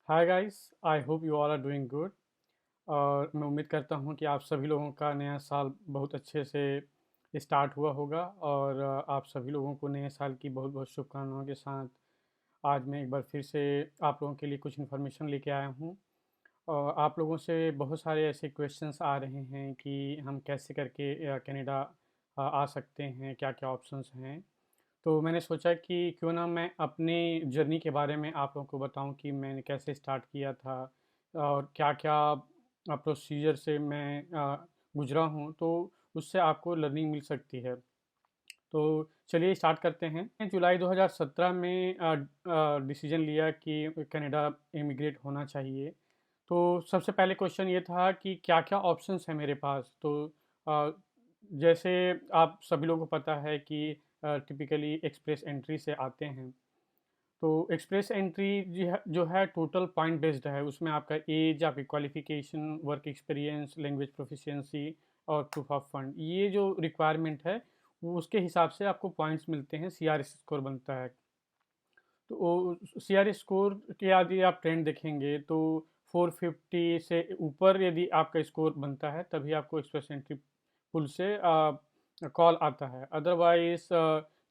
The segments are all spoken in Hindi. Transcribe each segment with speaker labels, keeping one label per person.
Speaker 1: Hi guys, I hope you all are doing good. और मैं उम्मीद करता हूँ कि आप सभी लोगों का नया साल बहुत अच्छे से स्टार्ट हुआ होगा। और आप सभी लोगों को नए साल की बहुत बहुत शुभकामनाओं के साथ आज मैं एक बार फिर से आप लोगों के लिए कुछ इन्फॉर्मेशन लेके आया हूँ। और आप लोगों से बहुत सारे ऐसे क्वेश्चंस आ रहे हैं कि हम कैसे करके कनाडा आ सकते हैं, क्या क्या ऑप्शंस हैं। तो मैंने सोचा कि क्यों ना मैं अपनी जर्नी के बारे में आप लोगों को बताऊं कि मैंने कैसे स्टार्ट किया था और क्या-क्या प्रोसीजर से मैं गुज़रा हूं, तो उससे आपको लर्निंग मिल सकती है। तो चलिए स्टार्ट करते हैं। मैं जुलाई 2017 में डिसीजन लिया कि कनाडा इमिग्रेट होना चाहिए। तो सबसे पहले क्वेश्चन ये था कि क्या-क्या ऑप्शंस हैं मेरे पास। तो अ, जैसे आप सभी लोगों को पता है कि टिपिकली एक्सप्रेस एंट्री से आते हैं। तो एक्सप्रेस एंट्री जो है टोटल पॉइंट बेस्ड है। उसमें आपका एज, आपकी qualification, work experience, language proficiency और प्रूफ ऑफ फंड, ये जो रिक्वायरमेंट है वो उसके हिसाब से आपको पॉइंट्स मिलते हैं, सीआरएस स्कोर बनता है। तो सीआरएस स्कोर के यदि आप ट्रेंड देखेंगे तो 450 से ऊपर यदि आपका स्कोर बनता है तभी आपको एक्सप्रेस एंट्री पुल से कॉल आता है। अदरवाइज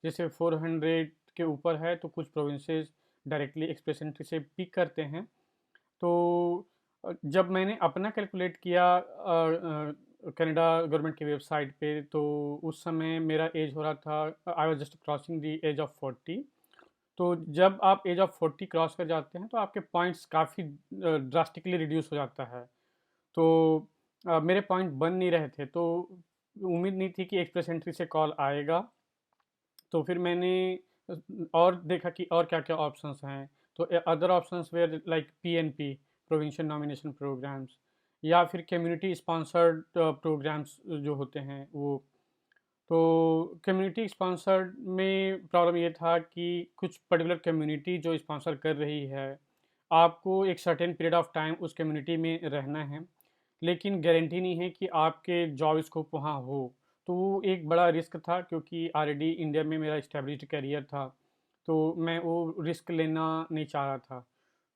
Speaker 1: जैसे 400 के ऊपर है तो कुछ प्रोविंसेस डायरेक्टली एक्सप्रेस एंट्री से पिक करते हैं। तो जब मैंने अपना कैलकुलेट किया कनाडा गवर्नमेंट की वेबसाइट पे, तो उस समय मेरा एज हो रहा था, I was just crossing the age of 40। तो जब आप एज ऑफ 40 क्रॉस कर जाते हैं तो आपके पॉइंट्स काफ़ी ड्रास्टिकली रिड्यूस हो जाता है। तो मेरे पॉइंट बन नहीं रहे थे, तो उम्मीद नहीं थी कि एक्सप्रेस एंट्री से कॉल आएगा। तो फिर मैंने और देखा कि और क्या-क्या ऑप्शंस हैं। तो other options were like PNP, provincial nomination programmes, या फिर कम्युनिटी स्पॉन्सर्ड प्रोग्राम्स जो होते हैं वो। तो कम्युनिटी स्पॉन्सर्ड में प्रॉब्लम ये था कि कुछ पर्टिकुलर कम्युनिटी जो स्पॉन्सर कर रही है, आपको एक सर्टेन पीरियड ऑफ टाइम उस कम्युनिटी में रहना है, लेकिन गारंटी नहीं है कि आपके जॉब स्कोप वहाँ हो। तो वो एक बड़ा रिस्क था, क्योंकि ऑलरेडी इंडिया में मेरा इस्टेब्लिश्ड करियर था, तो मैं वो रिस्क लेना नहीं चाह रहा था।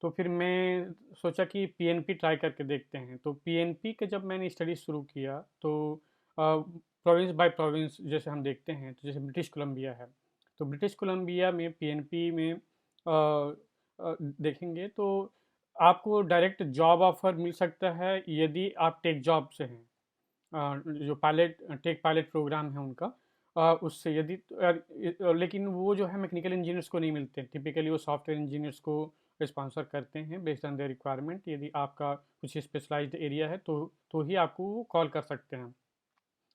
Speaker 1: तो फिर मैं सोचा कि पीएनपी ट्राई करके देखते हैं। तो पीएनपी का जब मैंने स्टडी शुरू किया तो प्रोविंस बाय प्रोविंस जैसे हम देखते हैं, तो जैसे ब्रिटिश कोलंबिया है, तो ब्रिटिश कोलंबिया में पीएनपी में देखेंगे तो आपको डायरेक्ट जॉब ऑफर मिल सकता है यदि आप टेक जॉब से हैं। जो पायलट टेक पायलट प्रोग्राम है उनका, उससे यदि लेकिन वो जो है मैकेनिकल इंजीनियर्स को नहीं मिलते। टिपिकली वो सॉफ्टवेयर इंजीनियर्स को स्पॉन्सर करते हैं बेस्ड ऑन देयर रिक्वायरमेंट। यदि आपका कुछ स्पेशलाइज्ड एरिया है तो ही आपको वो कॉल कर सकते हैं,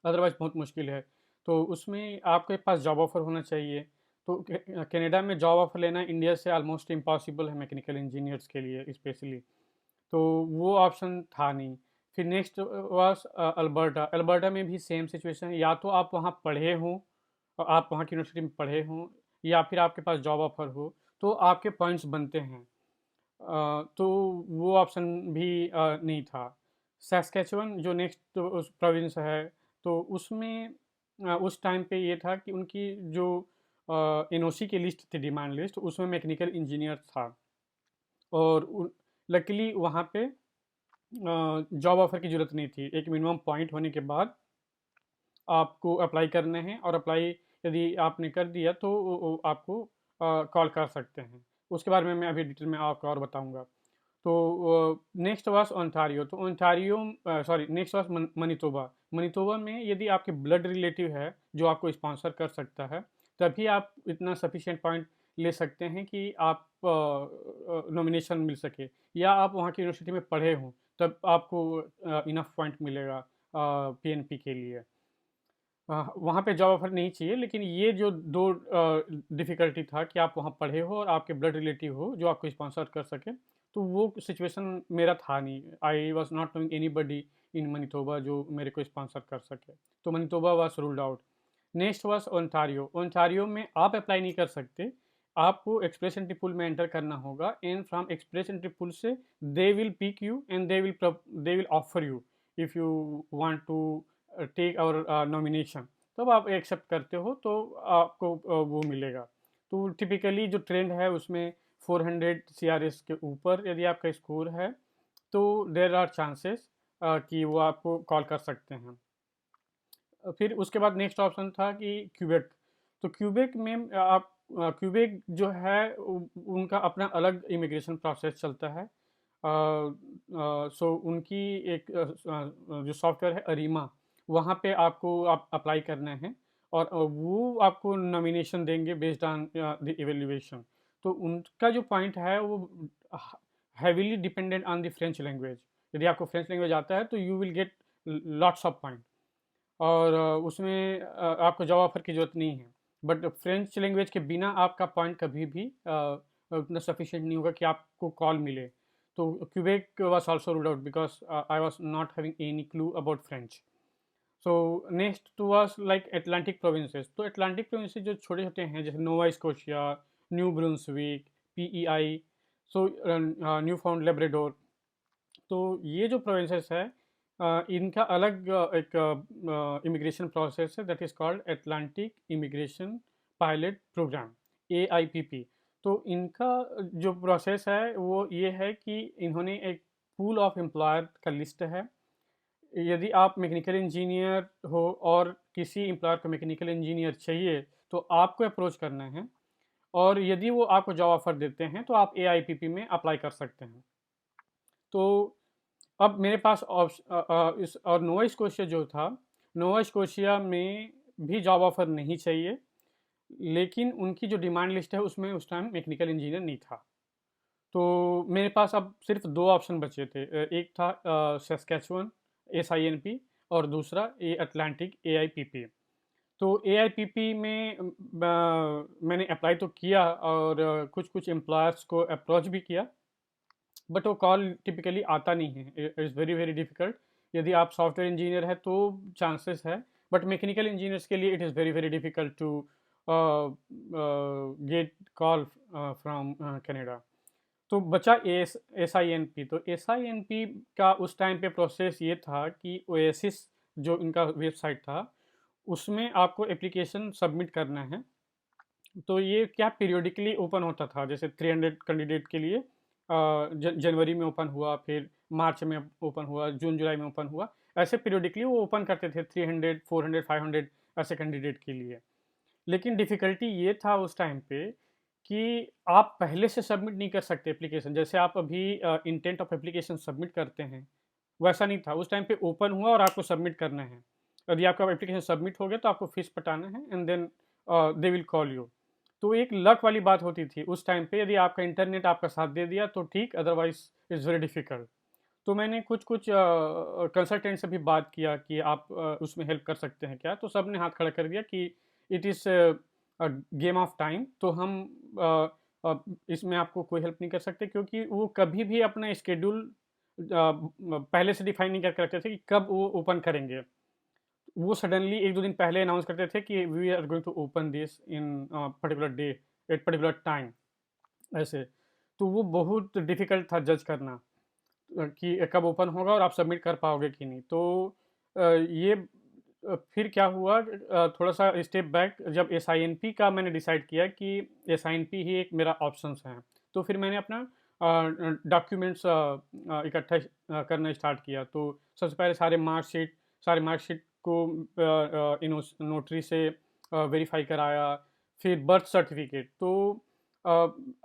Speaker 1: अदरवाइज़ बहुत मुश्किल है। तो उसमें आपके पास जॉब ऑफ़र होना चाहिए। तो कनाडा में जॉब ऑफ़र लेना इंडिया से ऑलमोस्ट इम्पॉसिबल है मैकेनिकल इंजीनियर्स के लिए स्पेशली। तो वो ऑप्शन था नहीं। फिर नेक्स्ट वाज अल्बर्टा। अल्बर्टा में भी सेम सिचुएशन है, या तो आप वहाँ पढ़े हों और आप वहाँ की यूनिवर्सिटी में पढ़े हों, या फिर आपके पास जॉब ऑफ़र हो, तो आपके पॉइंट्स बनते हैं। तो वो ऑप्शन भी नहीं था। सैस्कैचुअन जो नेक्स्ट उस प्रोविंस है, तो उसमें उस टाइम पे ये था कि उनकी जो एनओसी की लिस्ट थी, डिमांड लिस्ट, उसमें मैकेनिकल इंजीनियर था। और लकीली वहाँ पे जॉब ऑफर की ज़रूरत नहीं थी। एक मिनिमम पॉइंट होने के बाद आपको अप्लाई करने हैं, और अप्लाई यदि आपने कर दिया तो वो आपको कॉल कर सकते हैं। उसके बारे में मैं अभी डिटेल में आपको और बताऊँगा। तो नेक्स्ट वाज ओंटारियो। तो ओंटारियो, सॉरी, नेक्स्ट वाज मनीतोबा। मनीतोबा में यदि आपके ब्लड रिलेटिव है जो आपको स्पॉन्सर कर सकता है, तभी आप इतना सफिशिएंट पॉइंट ले सकते हैं कि आप नॉमिनेशन मिल सके, या आप वहाँ की यूनिवर्सिटी में पढ़े हों तब आपको इनफ पॉइंट मिलेगा पीएनपी के लिए। वहाँ पे जॉब ऑफर नहीं चाहिए, लेकिन ये जो दो डिफ़िकल्टी था कि आप वहाँ पढ़े हो और आपके ब्लड रिलेटिव हो जो आपको स्पॉन्सर कर सके, तो वो सिचुएशन मेरा था नहीं। I was not knowing anybody in Manitoba जो मेरे को स्पॉन्सर कर सके, तो Manitoba was ruled out. Next was Ontario. Ontario में आप अप्लाई नहीं कर सकते, आपको एक्सप्रेस एंट्री पूल में एंटर करना होगा, and from express entry pool से they will pick you and they will offer you if you want to take our nomination. तब आप एक्सेप्ट करते हो तो आपको वो मिलेगा। तो टिपिकली जो ट्रेंड है उसमें 400 CRS के ऊपर यदि आपका स्कोर है तो देयर आर चांसेस कि वो आपको कॉल कर सकते हैं। फिर उसके बाद नेक्स्ट ऑप्शन था कि क्यूबेक। तो क्यूबेक में आप क्यूबेक जो है उनका अपना अलग इमिग्रेशन प्रोसेस चलता है। सो उनकी एक जो सॉफ्टवेयर है अरीमा, वहाँ पे आपको आप अप्लाई करना है और वो आपको नॉमिनेशन देंगे बेस्ड ऑन द इवेल्युएशन। तो उनका जो पॉइंट है वो heavily dependent on the French language. यदि आपको फ्रेंच लैंग्वेज आता है तो you will get lots of point, और उसमें आपको जॉब ऑफर की ज़रूरत नहीं है। बट फ्रेंच लैंग्वेज के बिना आपका पॉइंट कभी भी उतना सफिशिएंट नहीं होगा कि आपको कॉल मिले। तो Quebec was also ruled out because I was not having any clue about French. So next two was like Atlantic provinces. तो अटलांटिक प्रोविंसेस जो छोटे छोटे हैं जैसे Nova Scotia, New Brunswick, PEI, so Newfoundland Labrador. तो ये जो प्रोविंसेस है इनका अलग एक इमिग्रेशन प्रोसेस है that is called Atlantic immigration pilot program, AIPP। तो इनका जो प्रोसेस है वो ये है कि इन्होंने एक पूल ऑफ एम्प्लॉयर का लिस्ट है। यदि आप मैकेनिकल इंजीनियर हो और किसी एम्प्लॉयर को मैकेनिकल इंजीनियर चाहिए तो आपको अप्रोच करना है, और यदि वो आपको जॉब ऑफर देते हैं तो आप AIPP में अप्लाई कर सकते हैं। तो अब मेरे पास इस और नोवा स्कोशिया जो था, नोवा स्कोशिया में भी जॉब ऑफर नहीं चाहिए, लेकिन उनकी जो डिमांड लिस्ट है उसमें उस टाइम मैकेनिकल इंजीनियर नहीं था। तो मेरे पास अब सिर्फ 2 ऑप्शन बचे थे। एक था सस्कैचुअन SINP, और दूसरा अटलांटिक AIPP। तो AIPP में मैंने अप्लाई तो किया और कुछ-कुछ एम्प्लॉयर्स को अप्रोच भी किया, बट वो कॉल टिपिकली आता नहीं है। It's very very difficult. यदि आप सॉफ्टवेयर इंजीनियर है तो चांसेस है, बट मैकेनिकल इंजीनियर्स के लिए it is very very difficult to get call from Canada. तो बचा SINP। तो SINP का उस टाइम पे प्रोसेस ये था कि ओएसिस जो इनका वेबसाइट था उसमें आपको एप्लीकेशन सबमिट करना है। तो ये क्या पीरियोडिकली ओपन होता था, जैसे 300 कैंडिडेट के लिए जनवरी में ओपन हुआ, फिर मार्च में ओपन हुआ, जून जुलाई में ओपन हुआ। ऐसे पीरियोडिकली वो ओपन करते थे 300, 400, 500 ऐसे कैंडिडेट के लिए। लेकिन डिफ़िकल्टी ये था उस टाइम पे कि आप पहले से सबमिट नहीं कर सकते एप्लीकेशन। जैसे आप अभी इंटेंट ऑफ एप्लीकेशन सबमिट करते हैं, वैसा नहीं था। उस टाइम पे ओपन हुआ और आपको सबमिट करना है। यदि आपका एप्लीकेशन सबमिट हो गया तो आपको फीस पटाना है and then they will call you. तो एक लक वाली बात होती थी उस टाइम पे, यदि आपका इंटरनेट आपका साथ दे दिया तो ठीक, अदरवाइज़ इट्स वेरी डिफ़िकल्ट। तो मैंने कुछ-कुछ कंसल्टेंट से भी बात किया कि आप उसमें हेल्प कर सकते हैं क्या? तो सबने हाथ खड़ा कर दिया कि it is a game of time. तो हम अ इसमें आपको कोई हेल्प नहीं कर सकते, क्योंकि वो कभी भी अपना शेड्यूल पहले से डिफाइन नहीं करके रखते थे कि कब वो ओपन करेंगे। वो सडनली 1-2 दिन पहले अनाउंस करते थे कि we are going to open this in particular day at particular time, ऐसे। तो वो बहुत डिफ़िकल्ट था जज करना कि कब ओपन होगा और आप सबमिट कर पाओगे कि नहीं। तो ये फिर क्या हुआ, थोड़ा-सा स्टेप बैक, जब SINP का मैंने डिसाइड किया कि SINP ही एक मेरा ऑप्शंस है। तो फिर मैंने अपना डॉक्यूमेंट्स इकट्ठा करना स्टार्ट किया। तो सबसे पहले सारे मार्कशीट को नोटरी से वेरीफाई कराया। फिर बर्थ सर्टिफिकेट। तो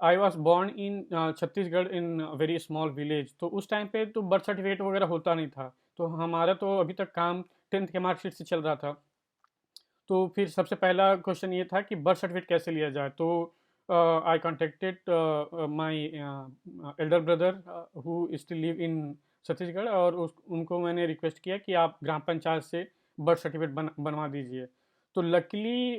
Speaker 1: I was born in Chhattisgarh in very small village. तो उस टाइम पे तो बर्थ सर्टिफिकेट वगैरह होता नहीं था। तो हमारा तो अभी तक काम 10th के मार्कशीट से चल रहा था। तो फिर सबसे पहला क्वेश्चन ये था कि बर्थ सर्टिफिकेट कैसे लिया जाए। तो I contacted my Elder brother who still live in Chhattisgarh, और उनको मैंने रिक्वेस्ट किया कि आप ग्राम पंचायत से बर्थ सर्टिफिकेट बनवा दीजिए। तो लकीली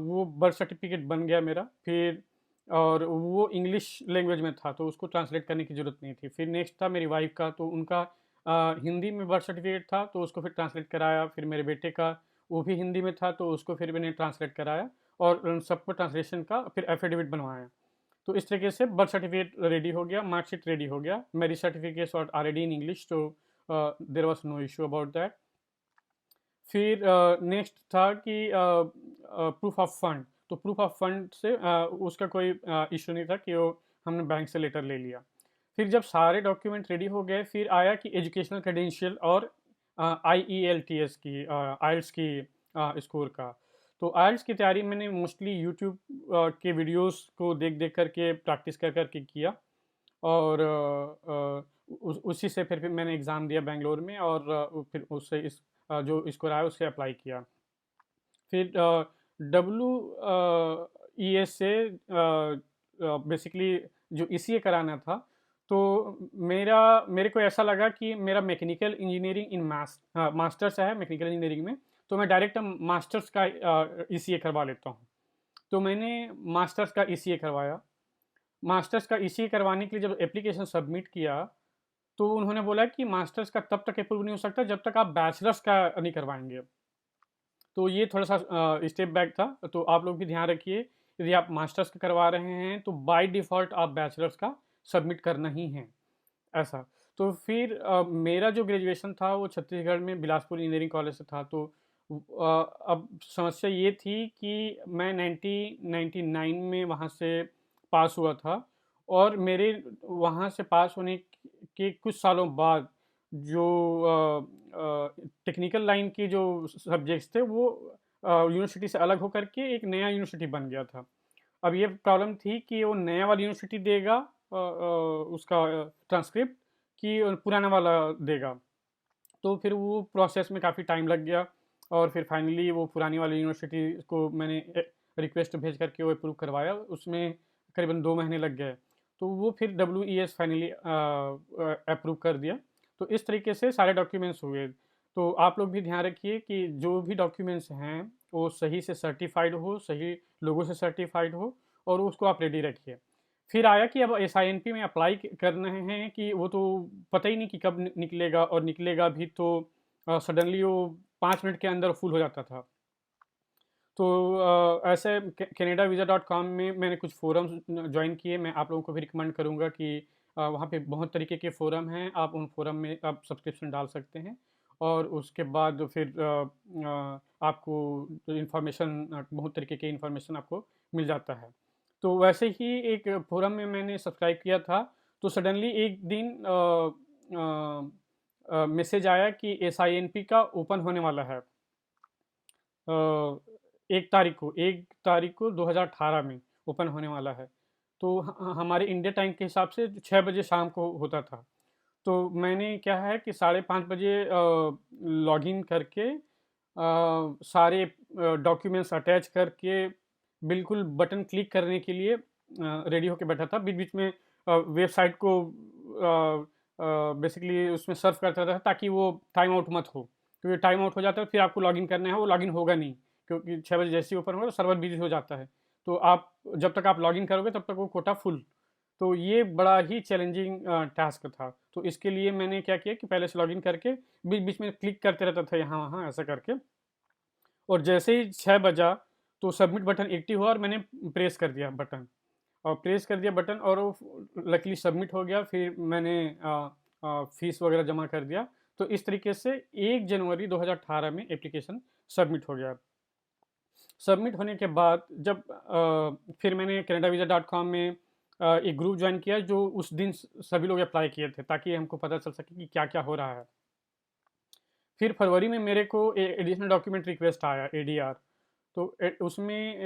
Speaker 1: वो बर्थ सर्टिफिकेट बन गया मेरा। फिर और वो इंग्लिश लैंग्वेज में था तो उसको ट्रांसलेट करने की ज़रूरत नहीं थी। फिर नेक्स्ट था मेरी वाइफ़ का, तो उनका हिंदी में बर्थ सर्टिफिकेट था तो उसको फिर ट्रांसलेट कराया। फिर मेरे बेटे का वो भी हिंदी में था तो उसको फिर मैंने ट्रांसलेट कराया, और उन सबको ट्रांसलेशन का फिर एफिडेविट बनवाया। तो इस तरीके से बर्थ सर्टिफिकेट रेडी हो गया, मार्कशीट रेडी हो गया, मैरिज सर्टिफिकेट्स और ऑलरेडी इन इंग्लिश, तो there was no issue about that. फिर नेक्स्ट था कि प्रूफ ऑफ फंड। तो प्रूफ ऑफ फंड से उसका कोई इशू नहीं था कि वो हमने बैंक से लेटर ले लिया। फिर जब सारे डॉक्यूमेंट रेडी हो गए, फिर आया कि एजुकेशनल क्रेडेंशियल और IELTS की, आइल्स की स्कोर का। तो आइल्स की तैयारी मैंने मोस्टली यूट्यूब के वीडियोस को देख देख करके प्रैक्टिस कर करके किया, और उसी से फिर मैंने एग्ज़ाम दिया बेंगलोर में, और फिर उससे जो स्कोर आया उससे अप्लाई किया। फिर WES से बेसिकली जो ECA कराना था, तो मेरे को ऐसा लगा कि मेरा मैकेनिकल इंजीनियरिंग इन मास्टर्स है मैकेनिकल इंजीनियरिंग में, तो मैं डायरेक्ट मास्टर्स का ECA करवा लेता हूँ। तो मैंने मास्टर्स का ECA करवाया। मास्टर्स का ECA करवाने के लिए जब एप्लीकेशन सबमिट किया, तो उन्होंने बोला कि मास्टर्स का तब तक अप्रूव नहीं हो सकता जब तक आप बैचलर्स का नहीं करवाएंगे। तो ये थोड़ा सा स्टेप बैक था, तो आप लोग भी ध्यान रखिए, यदि आप मास्टर्स का करवा रहे हैं तो बाय डिफ़ॉल्ट आप बैचलर्स का सबमिट करना ही है, ऐसा। तो फिर मेरा जो ग्रेजुएशन था वो छत्तीसगढ़ में बिलासपुर इंजीनियरिंग कॉलेज से था। तो अब समस्या ये थी कि मैं 1999 में वहाँ से पास हुआ था, और मेरे वहाँ से पास होने के कुछ सालों बाद जो टेक्निकल लाइन की जो सब्जेक्ट्स थे वो यूनिवर्सिटी से अलग होकर के एक नया यूनिवर्सिटी बन गया था। अब ये प्रॉब्लम थी कि वो नया वाला यूनिवर्सिटी देगा उसका ट्रांसक्रिप्ट, कि पुराना वाला देगा। तो फिर वो प्रोसेस में काफ़ी टाइम लग गया, और फिर फाइनली वो पुरानी वाली यूनिवर्सिटी को मैंने रिक्वेस्ट भेज करके वो अप्रूव करवाया, उसमें करीबन 2 महीने लग गए। तो वो फिर WES फाइनली अप्रूव कर दिया। तो इस तरीके से सारे डॉक्यूमेंट्स हुए। तो आप लोग भी ध्यान रखिए कि जो भी डॉक्यूमेंट्स हैं वो सही से सर्टिफाइड हो, सही लोगों से सर्टिफाइड हो, और उसको आप रेडी रखिए। फिर आया कि अब SINP में अप्लाई कर रहे हैं, कि वो तो पता ही नहीं कि कब निकलेगा, और निकलेगा भी तो सडनली वो 5 मिनट के अंदर फुल हो जाता था। तो ऐसे canadaVisa.com में मैंने कुछ फोरम्स ज्वाइन किए। मैं आप लोगों को भी रिकमेंड करूँगा कि वहाँ पे बहुत तरीके के फ़ोरम हैं, आप उन फ़ोरम में आप सब्सक्रिप्शन डाल सकते हैं, और उसके बाद फिर आपको इन्फॉर्मेशन, बहुत तरीके के इन्फॉर्मेशन आपको मिल जाता है। तो वैसे ही एक फ़ोरम में मैंने सब्सक्राइब किया था, तो सडनली एक दिन मैसेज आया कि SINP का ओपन होने वाला है। 1 तारीख को 2018 में ओपन होने वाला है। तो हमारे इंडिया टाइम के हिसाब से 6 बजे शाम को होता था। तो मैंने क्या है कि 5:30 बजे लॉगिन करके सारे डॉक्यूमेंट्स अटैच करके बिल्कुल बटन क्लिक करने के लिए रेडी होके बैठा था। बीच बीच में वेबसाइट को बेसिकली उसमें सर्फ करता था, ताकि वो टाइम आउट मत हो, क्योंकि टाइम आउट हो जाता है फिर आपको लॉगिन करना है, वो लॉगिन होगा नहीं, क्योंकि 6 बजे जैसे ही ओपन होगा तो सर्वर बिजी हो जाता है। तो आप जब तक आप लॉगिन करोगे तब तक वो कोटा फुल। तो ये बड़ा ही चैलेंजिंग टास्क था। तो इसके लिए मैंने क्या किया कि पहले से लॉगिन करके बीच बीच में क्लिक करते रहता था यहाँ वहाँ ऐसा करके, और जैसे ही 6 बजा तो सबमिट बटन एक्टिव हुआ, और मैंने प्रेस कर दिया बटन, और प्रेस कर दिया बटन, और वो लकीली सबमिट हो गया। फिर मैंने फीस वगैरह जमा कर दिया। तो इस तरीके से 1 जनवरी 2018 में एप्लीकेशन सबमिट हो गया। सबमिट होने के बाद जब फिर मैंने canadaVisa.com में एक ग्रुप ज्वाइन किया, जो उस दिन सभी लोग अप्लाई किए थे, ताकि हमको पता चल सके कि क्या क्या हो रहा है। फिर फरवरी में मेरे को एडिशनल डॉक्यूमेंट रिक्वेस्ट आया, ADR। तो उसमें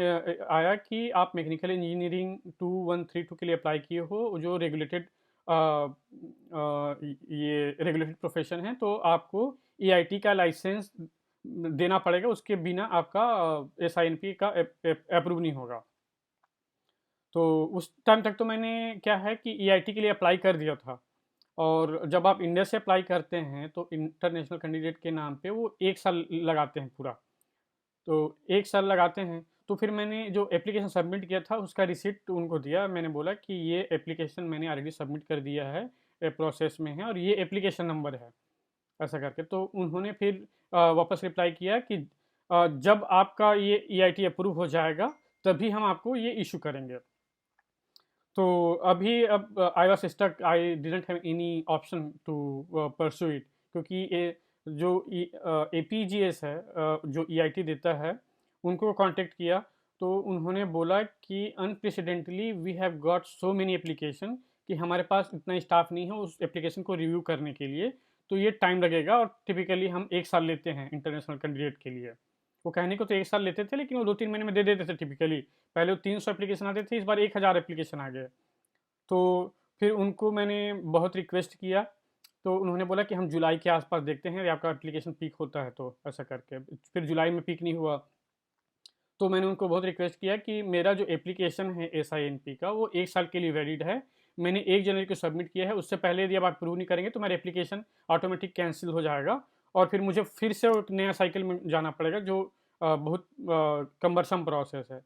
Speaker 1: आया कि आप मैकेनिकल इंजीनियरिंग 2132 के लिए अप्लाई किए हो, जो रेगुलेटेड ये रेगुलेटेड प्रोफेशन है, तो आपको EIT का लाइसेंस देना पड़ेगा, उसके बिना आपका SINP का अप्रूव नहीं होगा। तो उस टाइम तक तो मैंने क्या है कि EIT के लिए अप्लाई कर दिया था, और जब आप इंडिया से अप्लाई करते हैं तो इंटरनेशनल कैंडिडेट के नाम पे वो 1 साल लगाते हैं पूरा। तो 1 साल लगाते हैं। तो फिर मैंने जो एप्लीकेशन सबमिट किया था उसका रिसिप्ट उनको दिया। मैंने बोला कि ये एप्लीकेशन मैंने ऑलरेडी सबमिट कर दिया है, प्रोसेस में है, और ये एप्लीकेशन नंबर है, ऐसा करके। तो उन्होंने फिर वापस रिप्लाई किया कि जब आपका ये EIT अप्रूव हो जाएगा तभी हम आपको ये इशू करेंगे। तो अभी अब I was stuck, I didn't have any option to pursue it, क्योंकि ये जो APGS है, जो EIT देता है, उनको कांटेक्ट किया। तो उन्होंने बोला कि unprecedentedly we have got so many application कि हमारे पास इतना स्टाफ नहीं है उस एप्लीकेशन को रिव्यू करने के लिए, तो ये टाइम लगेगा और टिपिकली हम 1 साल लेते हैं इंटरनेशनल कैंडिडेट के लिए। वो कहने को तो 1 साल लेते थे, लेकिन वो 2-3 महीने में दे देते थे टिपिकली। पहले वो 300 एप्लीकेशन आते थे, इस बार 1000 एप्लीकेशन आ गए। तो फिर उनको मैंने बहुत रिक्वेस्ट किया, तो उन्होंने बोला कि हम जुलाई के आसपास देखते हैं, या आपका एप्लीकेशन पीक होता है तो, ऐसा करके। फिर जुलाई में पीक नहीं हुआ, तो मैंने उनको बहुत रिक्वेस्ट किया कि मेरा जो एप्लीकेशन है SINP का, वो 1 साल के लिए वैलिड है। मैंने 1 जनवरी को सबमिट किया है, उससे पहले यदि आप अप्रूव नहीं करेंगे तो मेरा एप्लीकेशन ऑटोमेटिक कैंसिल हो जाएगा और फिर मुझे फिर से एक नया साइकिल में जाना पड़ेगा, जो बहुत कम्बरसम प्रोसेस है।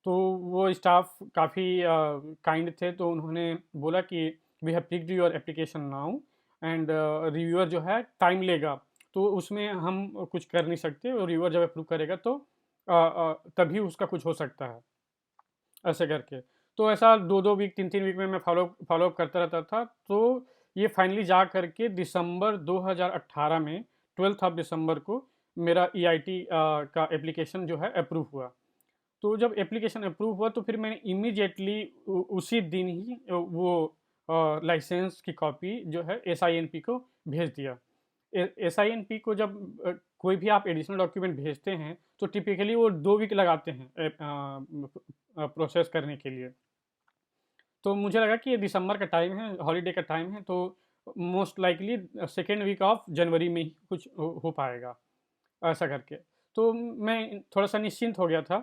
Speaker 1: तो वो स्टाफ काफ़ी काइंड थे, तो उन्होंने बोला कि we have picked your application now and reviewer जो है टाइम लेगा, तो उसमें हम कुछ कर नहीं सकते, और रिव्यूअर जब अप्रूव करेगा तो तभी उसका कुछ हो सकता है, ऐसे करके। तो ऐसा 2-2 वीक 3-3 वीक में मैं फॉलोअप करता रहता था। तो ये फाइनली जा करके दिसंबर 2018 में 12th ऑफ दिसंबर को मेरा EIT का एप्लीकेशन जो है अप्रूव हुआ। तो जब एप्लीकेशन अप्रूव हुआ तो फिर मैंने इमीडिएटली उसी दिन ही वो लाइसेंस की कॉपी जो है SINP को भेज दिया। SINP को जब कोई भी आप एडिशनल डॉक्यूमेंट भेजते हैं तो टिपिकली वो 2 वीक लगाते हैं प्रोसेस करने के लिए। तो मुझे लगा कि ये दिसंबर का टाइम है, हॉलिडे का टाइम है, तो most likely second week of January में ही कुछ हो पाएगा, ऐसा करके। तो मैं थोड़ा-सा निश्चिंत हो गया था।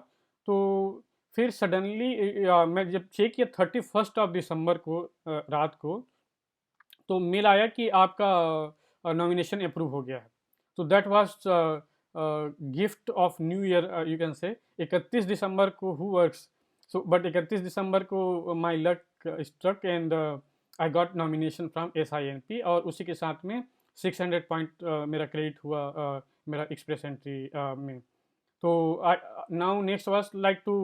Speaker 1: तो फिर सडनली मैं जब चेक किया 31st ऑफ दिसंबर को रात को, तो मेल आया कि आपका नॉमिनेशन अप्रूव हो गया है। तो that was gift of new year, you can say. 31 दिसंबर को हू वर्क्स, सो बट 31 दिसंबर को my luck struck and I got nomination from SINP, और उसी के साथ में 600 पॉइंट मेरा क्रेडिट हुआ मेरा एक्सप्रेस एंट्री में। तो now next was like to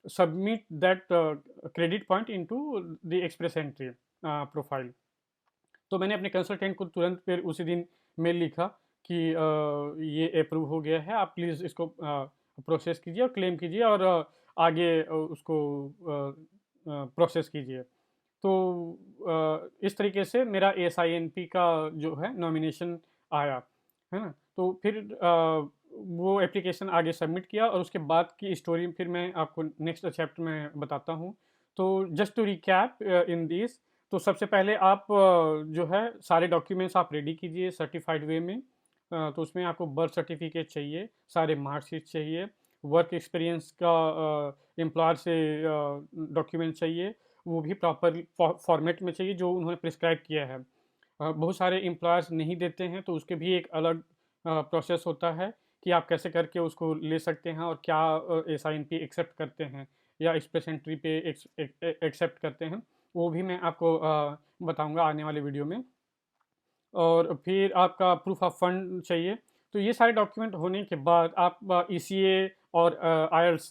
Speaker 1: submit that credit point into the express entry profile. तो मैंने अपने कंसल्टेंट को तुरंत फिर उसी दिन मेल लिखा कि ये अप्रूव हो गया है, आप प्लीज़ इसको प्रोसेस कीजिए और क्लेम कीजिए, और आगे उसको प्रोसेस कीजिए। तो इस तरीके से मेरा SINP का जो है नॉमिनेशन आया, है ना? तो फिर वो एप्लीकेशन आगे सबमिट किया, और उसके बाद की स्टोरी फिर मैं आपको नेक्स्ट चैप्टर में बताता हूँ। तो just to recap in this, तो सबसे पहले आप जो है सारे डॉक्यूमेंट्स आप रेडी कीजिए सर्टिफाइड वे में। तो उसमें आपको बर्थ सर्टिफिकेट चाहिए, सारे मार्कशीट चाहिए, वर्क एक्सपीरियंस का एम्प्लॉयर से डॉक्यूमेंट चाहिए, वो भी प्रॉपर फॉर्मेट में चाहिए जो उन्होंने प्रिस्क्राइब किया है। बहुत सारे एम्प्लॉयर्स नहीं देते हैं, तो उसके भी एक अलग प्रोसेस होता है कि आप कैसे करके उसको ले सकते हैं, और क्या SINP एक्सेप्ट करते हैं या एक्सप्रेस एंट्री पे एक्सेप्ट करते हैं, वो भी मैं आपको बताऊंगा आने वाले वीडियो में। और फिर आपका प्रूफ ऑफ फंड चाहिए। तो ये सारे डॉक्यूमेंट होने के बाद आप ECA और IELTS,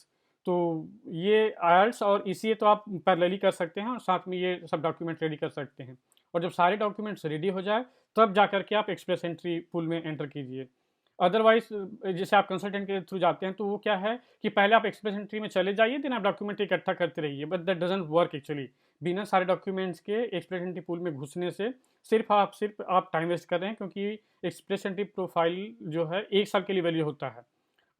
Speaker 1: तो ये IELTS और ECA तो आप पैरेलली कर सकते हैं, और साथ में ये सब डॉक्यूमेंट रेडी कर सकते हैं। और जब सारे डॉक्यूमेंट्स रेडी हो जाए तब जा कर के आप एक्सप्रेस एंट्री पूल में एंटर कीजिए। अदरवाइज जैसे आप कंसल्टेंट के थ्रू जाते हैं तो वो क्या है कि पहले आप एक्सप्रेस एंट्री में चले जाइए, देन आप डॉक्यूमेंट इकट्ठा करते रहिए, but that doesn't work actually. बिना सारे डॉक्यूमेंट्स के एक्सप्रेस एंट्री पूल में घुसने से सिर्फ आप टाइम वेस्ट कर रहे हैं, क्योंकि एक्सप्रेस एंट्री प्रोफाइल जो है 1 साल के लिए वैलिड होता है,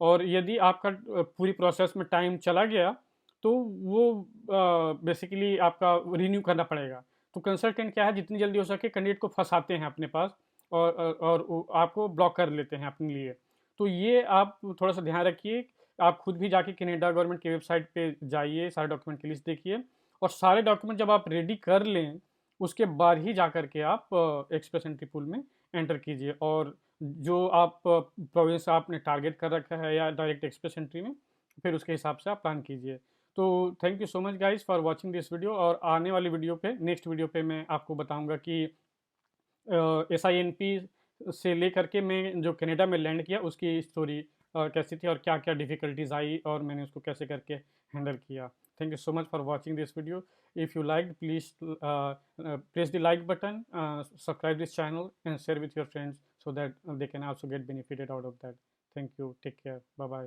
Speaker 1: और यदि आपका पूरी प्रोसेस में टाइम चला गया तो वो बेसिकली आपका रिन्यू करना पड़ेगा। तो कंसल्टेंट क्या है, जितनी जल्दी हो सके कैंडिडेट को फंसाते हैं अपने पास, और आपको ब्लॉक कर लेते हैं अपने लिए। तो ये आप थोड़ा सा ध्यान रखिए। आप खुद भी जाके कनाडा गवर्नमेंट की वेबसाइट पे जाइए, सारे डॉक्यूमेंट की लिस्ट देखिए, और सारे डॉक्यूमेंट जब आप रेडी कर लें उसके बाद ही जा कर के आप एक्सप्रेस एंट्री पूल में एंटर कीजिए, और जो आप प्रोविंस आपने टारगेट कर रखा है या डायरेक्ट एक्सप्रेस एंट्री में, फिर उसके हिसाब से आप प्लान कीजिए। तो thank you so much guys for watching this video, और आने वाली वीडियो पे, नेक्स्ट वीडियो पे मैं आपको बताऊंगा कि SINP से लेकर के मैं जो कनाडा में लैंड किया उसकी स्टोरी कैसी थी, और क्या क्या डिफ़िकल्टीज आई, और मैंने उसको कैसे करके हैंडल किया। Thank you so much for watching this video. If you like please press the like button, subscribe this channel and share with your friends so that they can also get benefited out of that. Thank you, take care, bye bye.